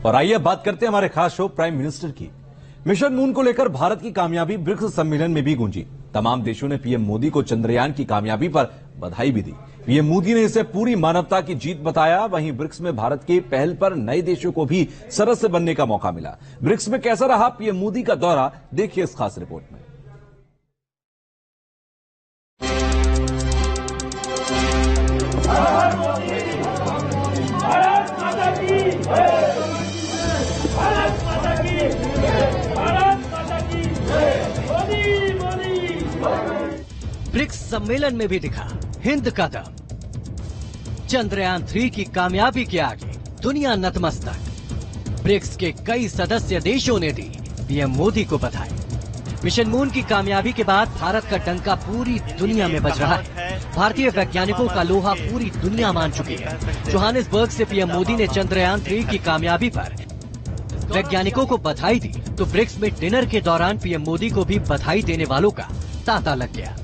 और आइए अब बात करते हैं हमारे खास शो प्राइम मिनिस्टर की। मिशन मून को लेकर भारत की कामयाबी ब्रिक्स सम्मेलन में भी गूंजी। तमाम देशों ने पीएम मोदी को चंद्रयान की कामयाबी पर बधाई भी दी। पीएम मोदी ने इसे पूरी मानवता की जीत बताया। वहीं ब्रिक्स में भारत की पहल पर नए देशों को भी सदस्य बनने का मौका मिला। ब्रिक्स में कैसा रहा पीएम मोदी का दौरा, देखिए इस खास रिपोर्ट में। ब्रिक्स सम्मेलन में भी दिखा हिंद का दम। चंद्रयान 3 की कामयाबी के आगे दुनिया नतमस्तक। ब्रिक्स के कई सदस्य देशों ने दी पीएम मोदी को बधाई। मिशन मून की कामयाबी के बाद भारत का डंका पूरी दुनिया में बज रहा है। भारतीय वैज्ञानिकों का लोहा पूरी दुनिया मान चुकी है। जोहानिसबर्ग से पीएम मोदी ने चंद्रयान 3 की कामयाबी पर वैज्ञानिकों को बधाई दी तो ब्रिक्स में डिनर के दौरान पीएम मोदी को भी बधाई देने वालों का तांता लग गया।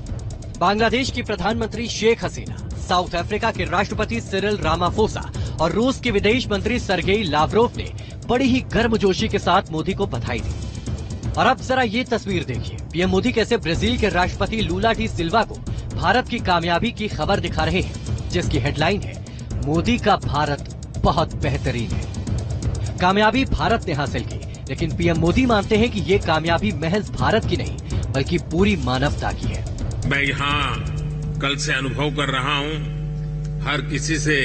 बांग्लादेश की प्रधानमंत्री शेख हसीना, साउथ अफ्रीका के राष्ट्रपति सिरिल रामाफोसा और रूस के विदेश मंत्री सरगेई लावरोव ने बड़ी ही गर्मजोशी के साथ मोदी को बधाई दी। और अब जरा ये तस्वीर देखिए, पीएम मोदी कैसे ब्राजील के राष्ट्रपति लूला डी सिल्वा को भारत की कामयाबी की खबर दिखा रहे हैं, जिसकी हेडलाइन है मोदी का भारत बहुत बेहतरीन है। कामयाबी भारत ने हासिल की, लेकिन पीएम मोदी मानते हैं कि ये कामयाबी महज भारत की नहीं बल्कि पूरी मानवता की है। मैं यहाँ कल से अनुभव कर रहा हूँ, हर किसी से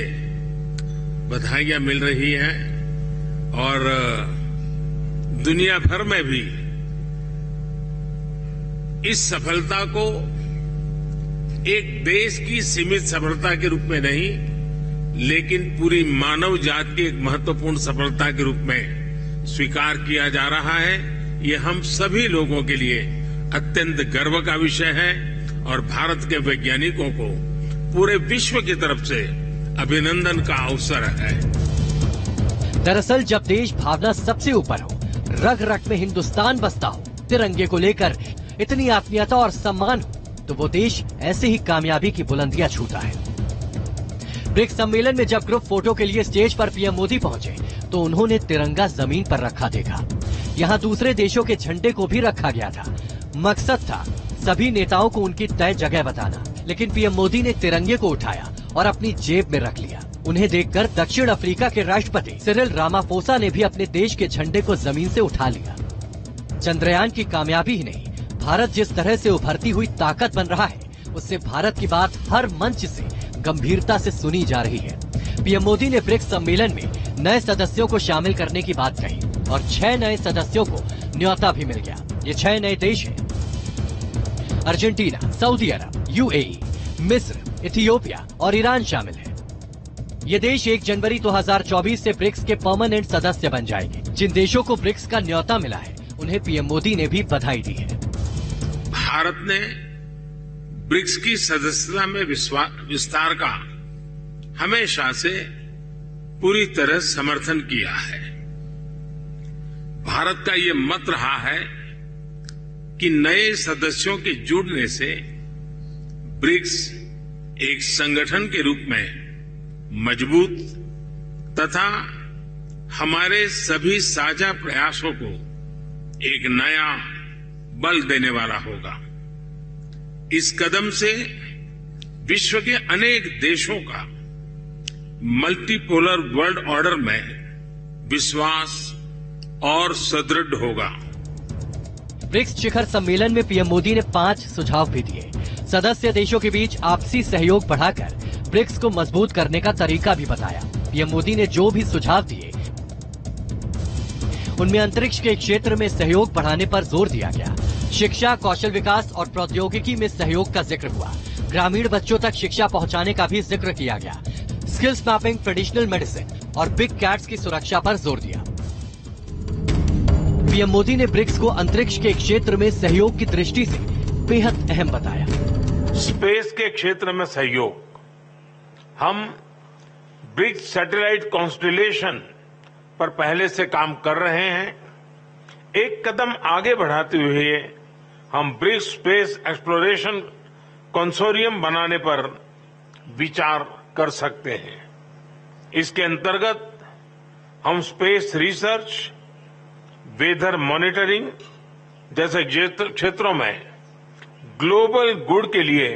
बधाइयां मिल रही हैं और दुनिया भर में भी इस सफलता को एक देश की सीमित सफलता के रूप में नहीं, लेकिन पूरी मानव जाति की एक महत्वपूर्ण सफलता के रूप में स्वीकार किया जा रहा है। ये हम सभी लोगों के लिए अत्यंत गर्व का विषय है और भारत के वैज्ञानिकों को पूरे विश्व की तरफ से अभिनंदन का अवसर है। दरअसल जब देश भावना सबसे ऊपर हो, रग रग में हिंदुस्तान बसता हो, तिरंगे को लेकर इतनी आत्मीयता और सम्मान हो, तो वो देश ऐसे ही कामयाबी की बुलंदियां छूता है। ब्रिक्स सम्मेलन में जब ग्रुप फोटो के लिए स्टेज पर पीएम मोदी पहुंचे तो उन्होंने तिरंगा जमीन पर रखा देखा। यहाँ दूसरे देशों के झंडे को भी रखा गया था। मकसद था सभी नेताओं को उनकी तय जगह बताना, लेकिन पीएम मोदी ने तिरंगे को उठाया और अपनी जेब में रख लिया। उन्हें देखकर दक्षिण अफ्रीका के राष्ट्रपति सिरिल रामाफोसा ने भी अपने देश के झंडे को जमीन से उठा लिया। चंद्रयान की कामयाबी ही नहीं, भारत जिस तरह से उभरती हुई ताकत बन रहा है, उससे भारत की बात हर मंच से गंभीरता से सुनी जा रही है। पीएम मोदी ने ब्रिक्स सम्मेलन में नए सदस्यों को शामिल करने की बात कही और 6 नए सदस्यों को न्योता भी मिल गया। ये 6 नए देश हैं: अर्जेंटीना, सऊदी अरब, यूएई, मिस्र, इथियोपिया और ईरान शामिल है। ये देश 1 जनवरी 2024 से ब्रिक्स के परमानेंट सदस्य बन जाएंगे। जिन देशों को ब्रिक्स का न्योता मिला है, उन्हें पीएम मोदी ने भी बधाई दी है। भारत ने ब्रिक्स की सदस्यता में विस्तार का हमेशा से पूरी तरह समर्थन किया है। भारत का ये मत रहा है कि नए सदस्यों के जुड़ने से ब्रिक्स एक संगठन के रूप में मजबूत तथा हमारे सभी साझा प्रयासों को एक नया बल देने वाला होगा। इस कदम से विश्व के अनेक देशों का मल्टीपोलर वर्ल्ड ऑर्डर में विश्वास और सुदृढ़ होगा। ब्रिक्स शिखर सम्मेलन में पीएम मोदी ने 5 सुझाव भी दिए। सदस्य देशों के बीच आपसी सहयोग बढ़ाकर ब्रिक्स को मजबूत करने का तरीका भी बताया। पीएम मोदी ने जो भी सुझाव दिए उनमें अंतरिक्ष के क्षेत्र में सहयोग बढ़ाने पर जोर दिया गया। शिक्षा, कौशल विकास और प्रौद्योगिकी में सहयोग का जिक्र हुआ। ग्रामीण बच्चों तक शिक्षा पहुंचाने का भी जिक्र किया गया। स्किल्स मैपिंग, ट्रेडिशनल मेडिसिन और बिग कैट्स की सुरक्षा पर जोर दिया। पीएम मोदी ने ब्रिक्स को अंतरिक्ष के क्षेत्र में सहयोग की दृष्टि से बेहद अहम बताया। स्पेस के क्षेत्र में सहयोग, हम ब्रिक्स सैटेलाइट कॉन्स्टेलेशन पर पहले से काम कर रहे हैं। एक कदम आगे बढ़ाते हुए हम ब्रिक्स स्पेस एक्सप्लोरेशन कंसोरियम बनाने पर विचार कर सकते हैं। इसके अंतर्गत हम स्पेस रिसर्च, वेदर मॉनिटरिंग जैसे क्षेत्रों में ग्लोबल गुड के लिए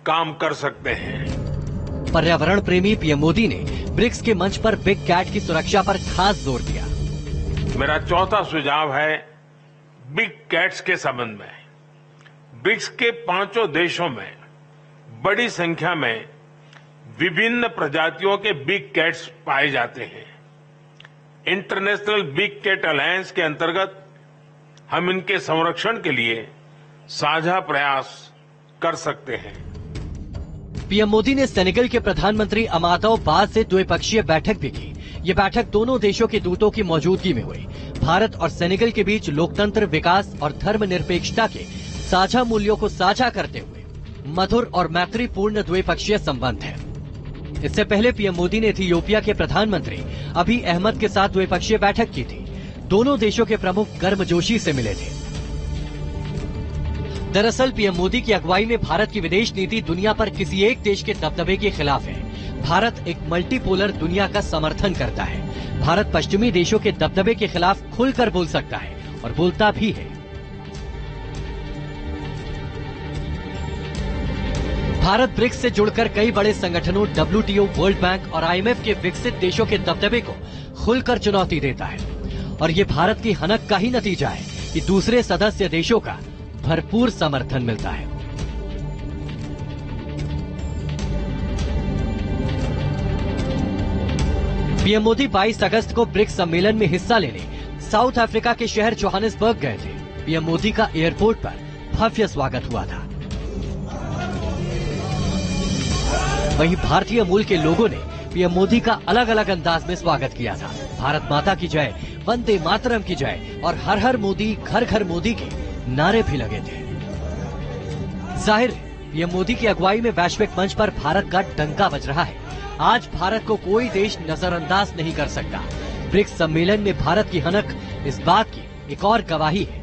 काम कर सकते हैं। पर्यावरण प्रेमी पीएम मोदी ने ब्रिक्स के मंच पर बिग कैट की सुरक्षा पर खास जोर दिया। मेरा चौथा सुझाव है बिग कैट्स के संबंध में। ब्रिक्स के 5 देशों में बड़ी संख्या में विभिन्न प्रजातियों के बिग कैट्स पाए जाते हैं। इंटरनेशनल बिग कैट अलायंस के अंतर्गत हम इनके संरक्षण के लिए साझा प्रयास कर सकते हैं। पीएम मोदी ने सेनेगल के प्रधानमंत्री अमातो बाद से द्विपक्षीय बैठक भी की। ये बैठक दोनों देशों के दूतों की मौजूदगी में हुई। भारत और सेनेगल के बीच लोकतंत्र, विकास और धर्मनिरपेक्षता के साझा मूल्यों को साझा करते हुए मधुर और मैत्रीपूर्ण द्विपक्षीय संबंध है। इससे पहले पीएम मोदी ने इथियोपिया के प्रधानमंत्री अबी अहमद के साथ द्विपक्षीय बैठक की थी। दोनों देशों के प्रमुख गर्मजोशी से मिले थे। दरअसल पीएम मोदी की अगुवाई में भारत की विदेश नीति दुनिया पर किसी एक देश के दबदबे के खिलाफ है। भारत एक मल्टीपोलर दुनिया का समर्थन करता है। भारत पश्चिमी देशों के दबदबे के खिलाफ खुलकर बोल सकता है और बोलता भी है। भारत ब्रिक्स से जुड़कर कई बड़े संगठनों WTO, वर्ल्ड बैंक और IMF के विकसित देशों के दबदबे को खुलकर चुनौती देता है और ये भारत की हनक का ही नतीजा है कि दूसरे सदस्य देशों का भरपूर समर्थन मिलता है। पीएम मोदी 22 अगस्त को ब्रिक्स सम्मेलन में हिस्सा लेने साउथ अफ्रीका के शहर जोहानिसबर्ग गए थे। पीएम मोदी का एयरपोर्ट पर भव्य स्वागत हुआ था। वहीं भारतीय मूल के लोगों ने पीएम मोदी का अलग अलग अंदाज में स्वागत किया था। भारत माता की जय, वंदे मातरम की जय और हर हर मोदी, घर घर मोदी के नारे भी लगे थे। जाहिर है पीएम मोदी की अगुवाई में वैश्विक मंच पर भारत का डंका बज रहा है। आज भारत को कोई देश नजरअंदाज नहीं कर सकता। ब्रिक्स सम्मेलन में भारत की हनक इस बात की एक और गवाही है।